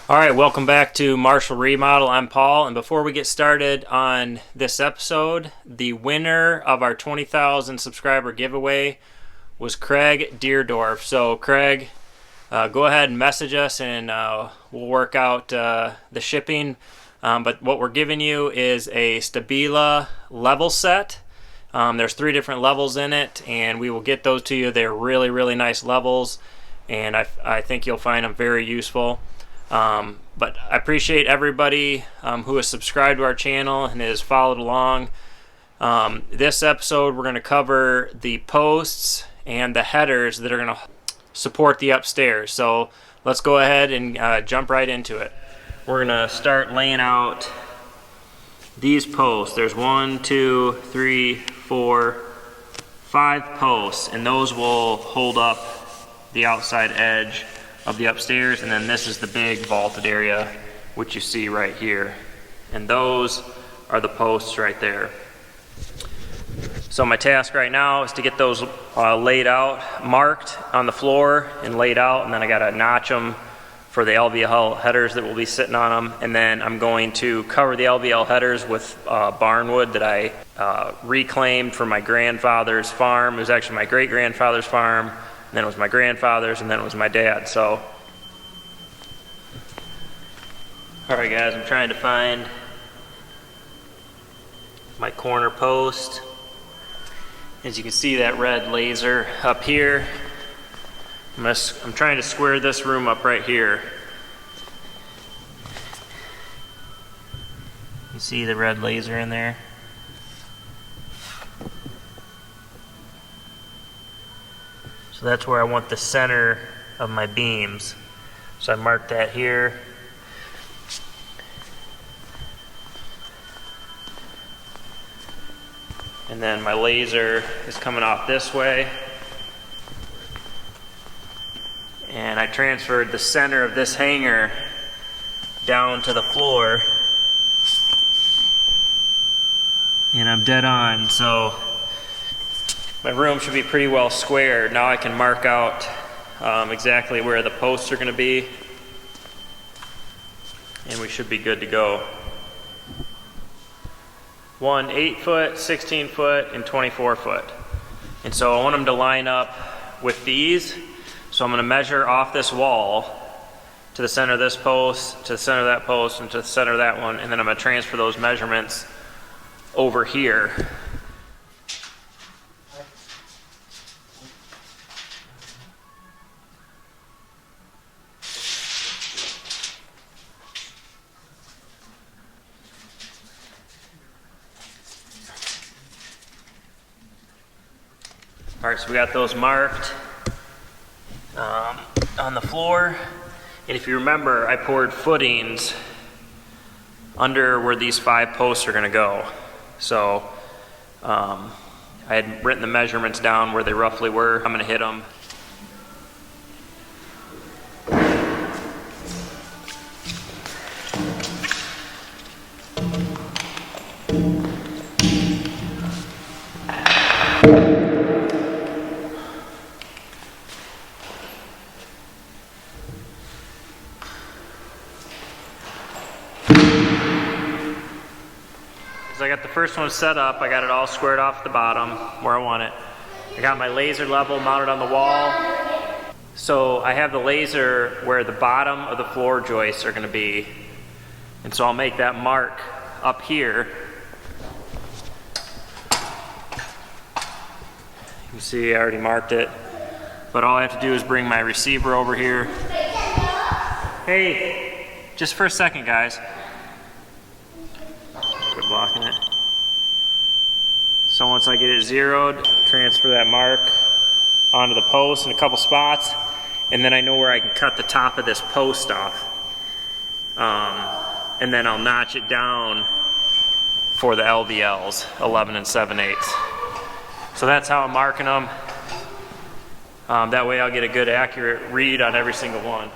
Alright, welcome back to Marshall Remodel. I'm Paul, and before we get started on this episode, the winner of our 20,000 subscriber giveaway was Craig Deardorff. So Craig, go ahead and message us and we'll work out the shipping. But what we're giving you is a STABILA level set. There's 3 different levels in it, and we will get those to you. They're really, really nice levels, and I think you'll find them very useful. But I appreciate everybody who has subscribed to our channel and has followed along. This episode we're going to cover the posts and the headers that are going to support the upstairs. So let's go ahead and jump right into it. We're going to start laying out these posts. There's 1, 2, 3, 4, 5 posts, and those will hold up the outside edge of the upstairs, and then this is the big vaulted area which you see right here, and those are the posts right there. So my task right now is to get those laid out, marked on the floor and laid out, and then I gotta notch them for the LVL headers that will be sitting on them, and then I'm going to cover the LVL headers with barnwood that I reclaimed from my grandfather's farm. It was actually my great-grandfather's farm, and then it was my grandfather's, and then it was my dad's. So, alright guys, I'm trying to find my corner post. As you can see, that red laser up here. I'm trying to square this room up right here. You see the red laser in there? So that's where I want the center of my beams. So I marked that here. And then my laser is coming off this way. And I transferred the center of this hanger down to the floor. And I'm dead on, so my room should be pretty well squared. Now I can mark out exactly where the posts are going to be, and we should be good to go. One 8-foot, 16-foot, and 24-foot. And so I want them to line up with these. So I'm going to measure off this wall to the center of this post, to the center of that post, and to the center of that one, and then I'm going to transfer those measurements over here. Alright, so we got those marked on the floor, and if you remember, I poured footings under where these 5 posts are going to go. So I had written the measurements down where they roughly were. I'm going to hit them. So I got the first one set up. I got it all squared off the bottom where I want it. I got my laser level mounted on the wall. So I have the laser where the bottom of the floor joists are going to be. And so I'll make that mark up here. You can see I already marked it. But all I have to do is bring my receiver over here. Hey, just for a second, guys. Quit blocking it. So once I get it zeroed, transfer that mark onto the post in a couple spots, and then I know where I can cut the top of this post off. And then I'll notch it down for the LVLs, 11 and 7/8. So that's how I'm marking them. That way I'll get a good accurate read on every single one.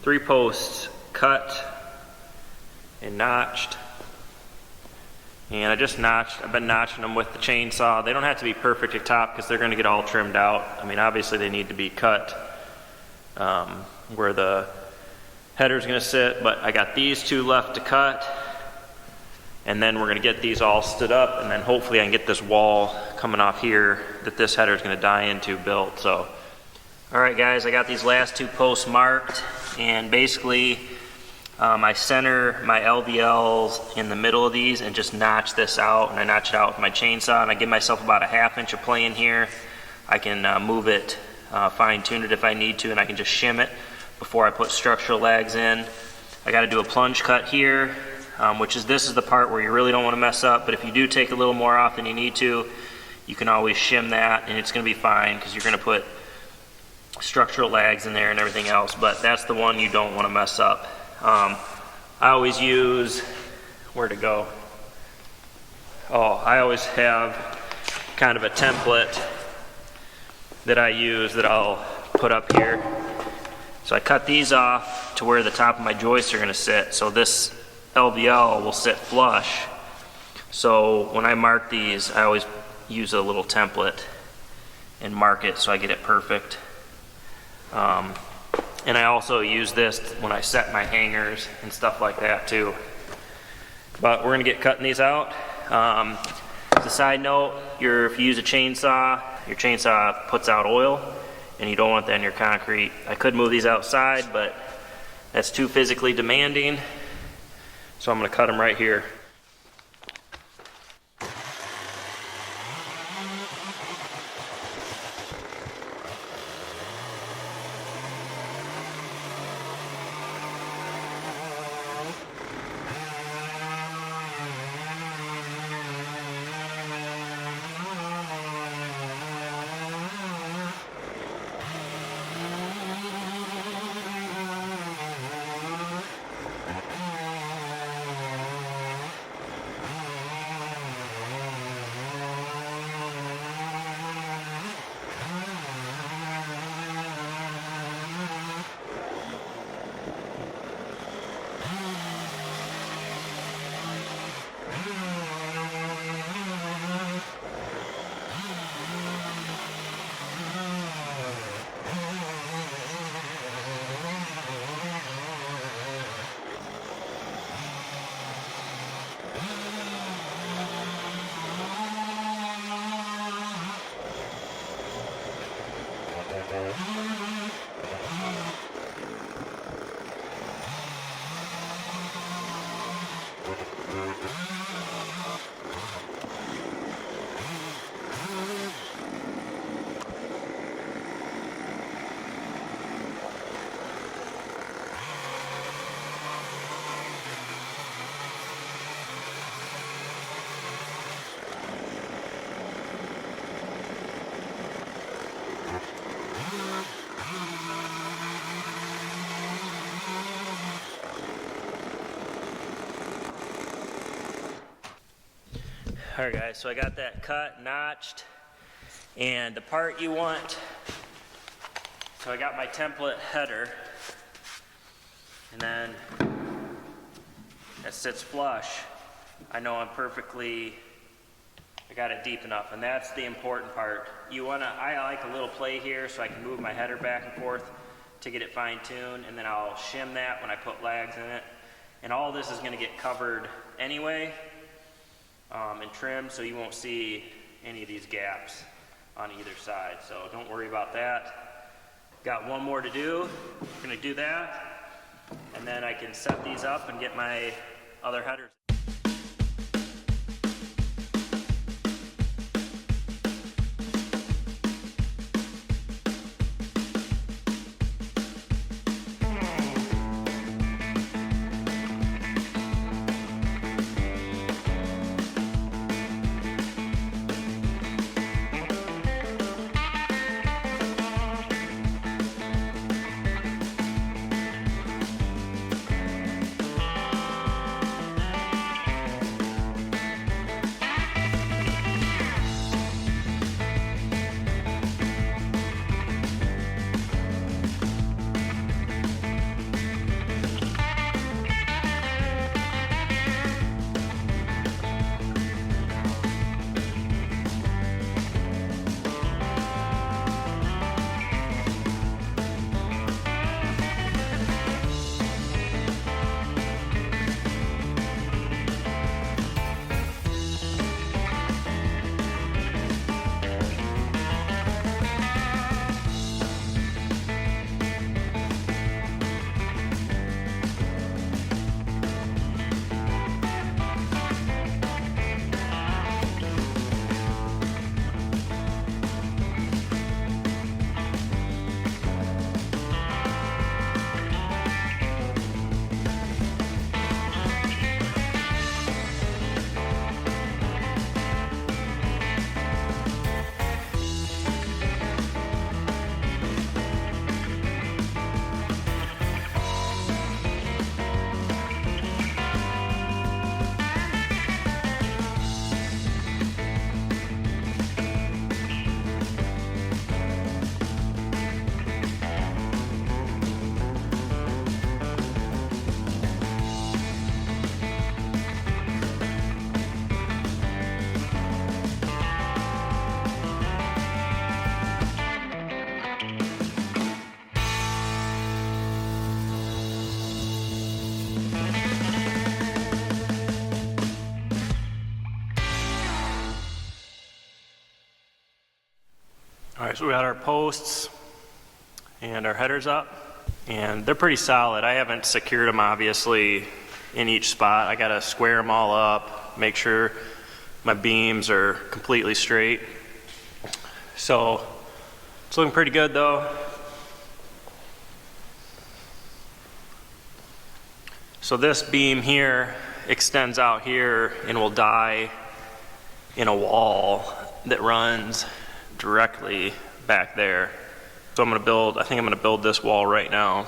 3 posts cut and notched. And I've been notching them with the chainsaw. They don't have to be perfect at top because they're going to get all trimmed out. I mean, obviously they need to be cut where the header's going to sit, but I got these 2 left to cut. And then we're going to get these all stood up, and then hopefully I can get this wall coming off here that this header is going to die into built. So, all right guys, I got these last 2 posts marked, and basically I center my LVLs in the middle of these and just notch this out, and I notch it out with my chainsaw, and I give myself about a 1/2 inch of play in here. I can move it, fine tune it if I need to, and I can just shim it before I put structural lags in. I got to do a plunge cut here, this is the part where you really don't want to mess up, but if you do take a little more off than you need to, you can always shim that and it's going to be fine because you're going to put structural lags in there and everything else, but that's the one you don't want to mess up. I always use, where'd it go? I always have kind of a template that I use that I'll put up here. So I cut these off to where the top of my joists are going to sit, so this LVL will sit flush. So when I mark these, I always use a little template and mark it so I get it perfect. And I also use this when I set my hangers and stuff like that too. But we're going to get cutting these out. As a side note, if you use a chainsaw, your chainsaw puts out oil, and you don't want that in your concrete. I could move these outside, but that's too physically demanding. So I'm going to cut them right here. Alright guys, so I got that cut, notched, and the part you want, so I got my template header, and then it sits flush. I know I got it deep enough, and that's the important part. I like a little play here so I can move my header back and forth to get it fine-tuned, and then I'll shim that when I put lags in it. And all this is going to get covered anyway and trimmed, so you won't see any of these gaps on either side. So don't worry about that. Got one more to do. We're going to do that, and then I can set these up and get my other headers. All right, so we got our posts and our headers up, and they're pretty solid. I haven't secured them obviously in each spot. I gotta square them all up, make sure my beams are completely straight. So it's looking pretty good though. So this beam here extends out here and will die in a wall that runs directly back there. So I think I'm gonna build this wall right now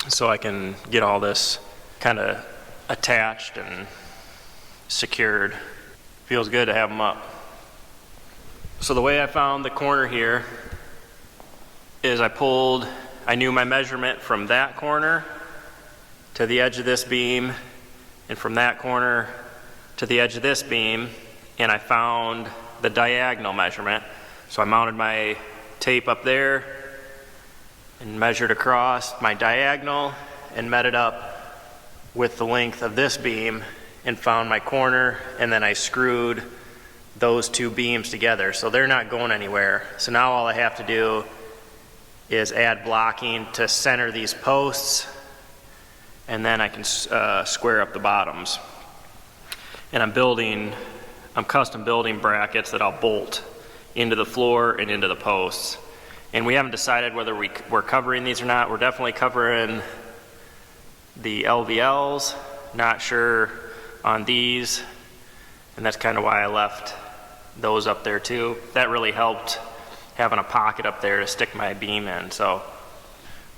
so I can get all this kind of attached and secured. Feels good to have them up. So the way I found the corner here is I knew my measurement from that corner to the edge of this beam, and from that corner to the edge of this beam, and I found the diagonal measurement. So I mounted my tape up there and measured across my diagonal and met it up with the length of this beam and found my corner, and then I screwed those two beams together. So they're not going anywhere. So now all I have to do is add blocking to center these posts, and then I can square up the bottoms. And I'm custom building brackets that I'll bolt into the floor and into the posts. And we haven't decided whether we're covering these or not. We're definitely covering the LVLs, not sure on these, and that's kind of why I left those up there too. That really helped having a pocket up there to stick my beam in. So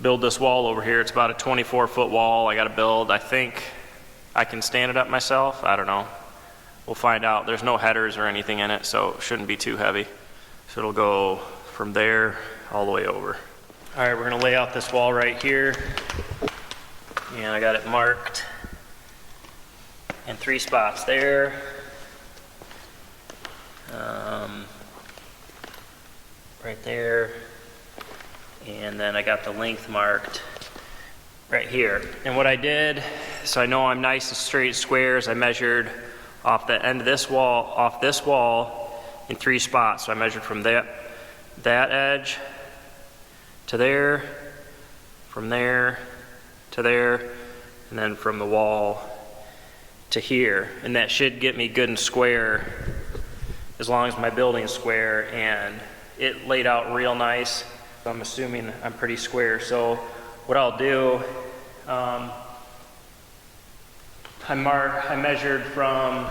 build this wall over here. It's about a 24-foot wall I got to build. I think I can stand it up myself. I don't know. We'll find out. There's no headers or anything in it, so it shouldn't be too heavy. So it'll go from there all the way over. All right, we're gonna lay out this wall right here. And I got it marked in 3 spots there. Right there. And then I got the length marked right here. And what I did, so I know I'm nice and straight squares, I measured off the end of this wall, off this wall in 3 spots. So I measured from that edge to there, from there to there, and then from the wall to here. And that should get me good and square as long as my building is square, and it laid out real nice. So I'm assuming I'm pretty square. So what I'll do, I measured from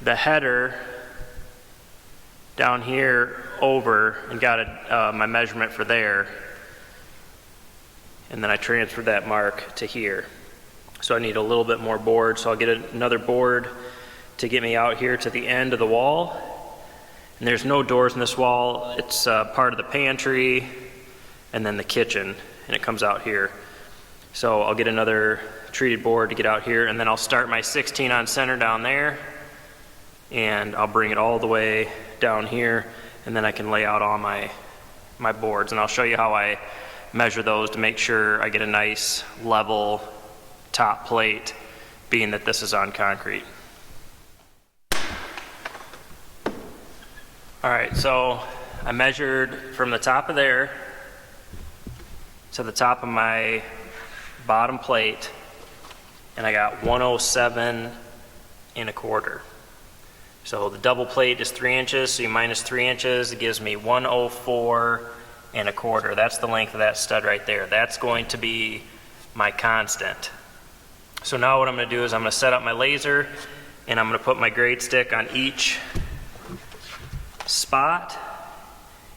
the header down here over and got my measurement for there, and then I transferred that mark to here. So I need a little bit more board, so I'll get another board to get me out here to the end of the wall. And there's no doors in this wall. It's part of the pantry and then the kitchen, and it comes out here. So I'll get another treated board to get out here, and then I'll start my 16 on center down there, and I'll bring it all the way down here, and then I can lay out all my boards. And I'll show you how I measure those to make sure I get a nice level top plate, being that this is on concrete. All right, so I measured from the top of there to the top of my bottom plate, and I got 107 1/4. So the double plate is 3 inches, so you minus 3 inches, it gives me 104 1/4. That's the length of that stud right there. That's going to be my constant. So now what I'm gonna do is I'm gonna set up my laser, and I'm gonna put my grade stick on each spot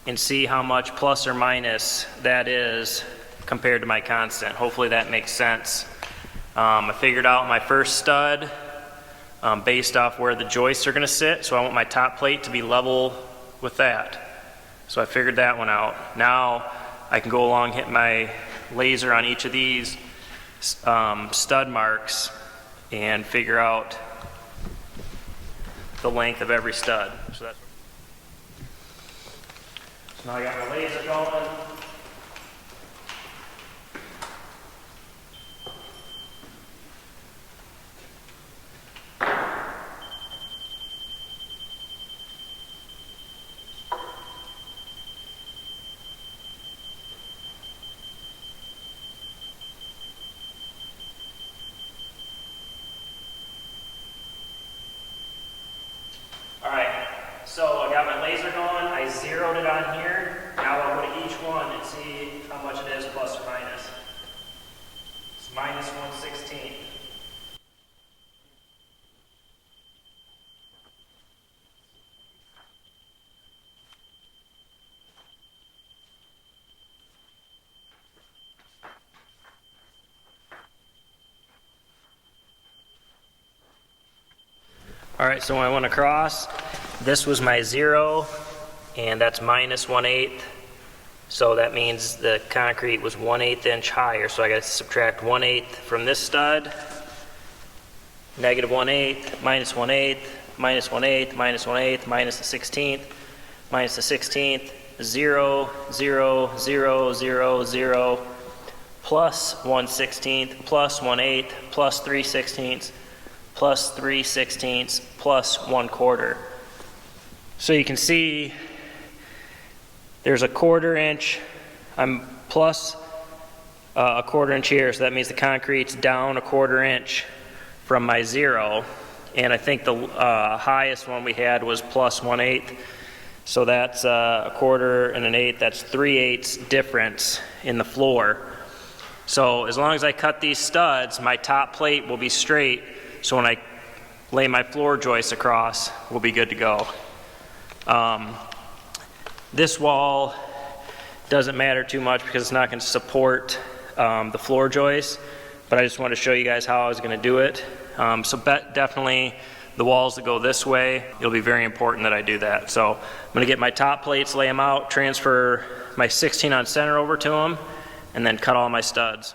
and see how much plus or minus that is compared to my constant. Hopefully that makes sense. I figured out my first stud based off where the joists are going to sit, so I want my top plate to be level with that. So I figured that one out. Now I can go along, hit my laser on each of these stud marks and figure out the length of every stud. So now I got my laser going. Alright, so I got my laser going, I zeroed it on here. Now I'll go to each one and see how much it is plus or minus. It's minus 1/16. Alright, so when I went across, this was my 0, and that's minus 1/8. So that means the concrete was 1/8 inch higher. So I got to subtract 1/8 from this stud, negative 1/8, minus 1/8, minus 1/8, minus 1/8, minus the 16th, minus the 16th, 0, 0, 0, 0, 0, plus 1/16, plus 1/8, plus 3/16, plus 3/16, plus 1/4. So you can see there's a 1/4 inch. I'm plus a 1/4 inch here, so that means the concrete's down a 1/4 inch from my 0. And I think the highest one we had was plus 1/8. So that's a 1/4 and an 1/8. That's 3/8 difference in the floor. So as long as I cut these studs, my top plate will be straight. So when I lay my floor joists across, we'll be good to go. This wall doesn't matter too much because it's not going to support the floor joists, but I just want to show you guys how I was going to do it. So definitely the walls that go this way, it'll be very important that I do that. So I'm going to get my top plates, lay them out, transfer my 16 on center over to them, and then cut all my studs.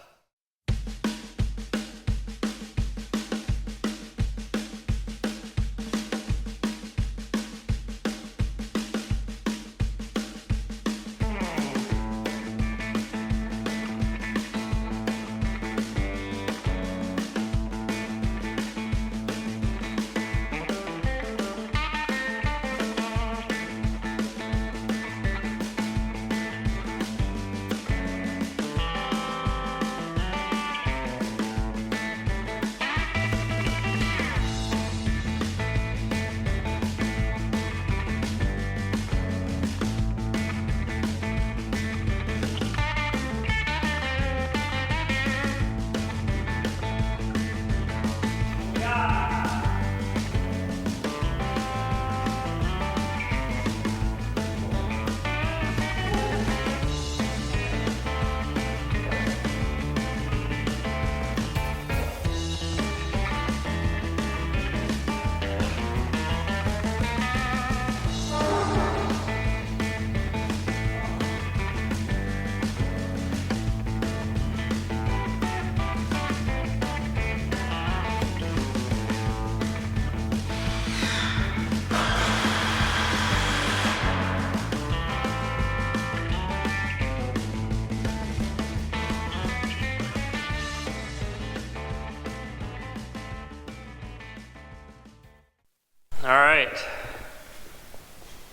All right,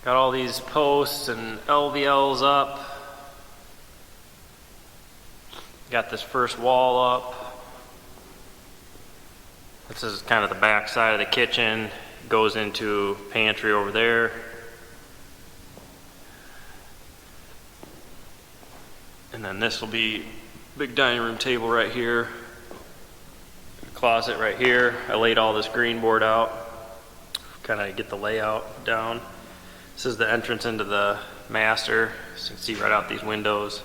got all these posts and LVLs up. Got this first wall up. This is kind of the back side of the kitchen. Goes into pantry over there. And then this will be big dining room table right here. Closet right here. I laid all this green board out. Kind of get the layout down. This is the entrance into the master. So you can see right out these windows.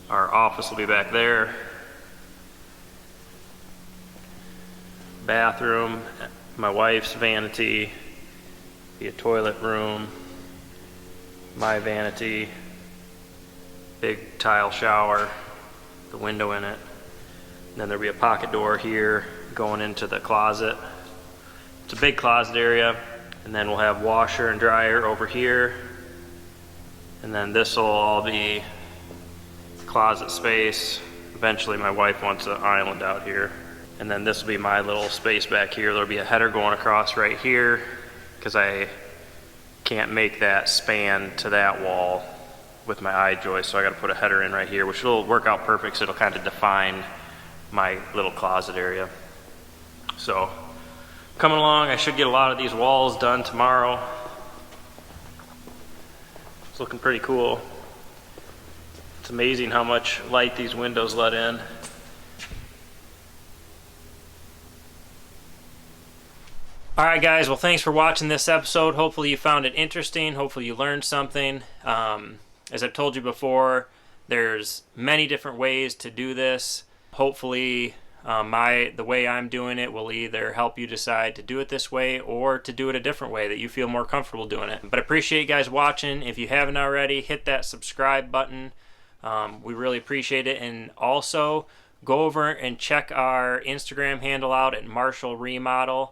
Our office will be back there. Bathroom, my wife's vanity, be a toilet room, my vanity, big tile shower, the window in it. And then there'll be a pocket door here going into the closet. It's a big closet area, and then we'll have washer and dryer over here. And then this will all be closet space. Eventually my wife wants an island out here. And then this will be my little space back here. There'll be a header going across right here because I can't make that span to that wall with my eye joist, so I got to put a header in right here, which will work out perfect, so it'll kind of define my little closet area. So Coming along, I should get a lot of these walls done tomorrow. It's looking pretty cool. It's amazing how much light these windows let in. Alright guys, well thanks for watching this episode. Hopefully you found it interesting. Hopefully you learned something. As I've told you before, there's many different ways to do this. Hopefully the way I'm doing it will either help you decide to do it this way or to do it a different way that you feel more comfortable doing it. But I appreciate you guys watching. If you haven't already, hit that subscribe button. We really appreciate it. And also go over and check our Instagram handle out at Marshall Remodel.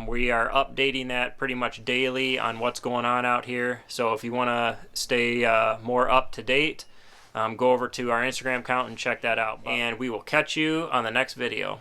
We are updating that pretty much daily on what's going on out here. So if you want to stay more up to date, go over to our Instagram account and check that out. And we will catch you on the next video.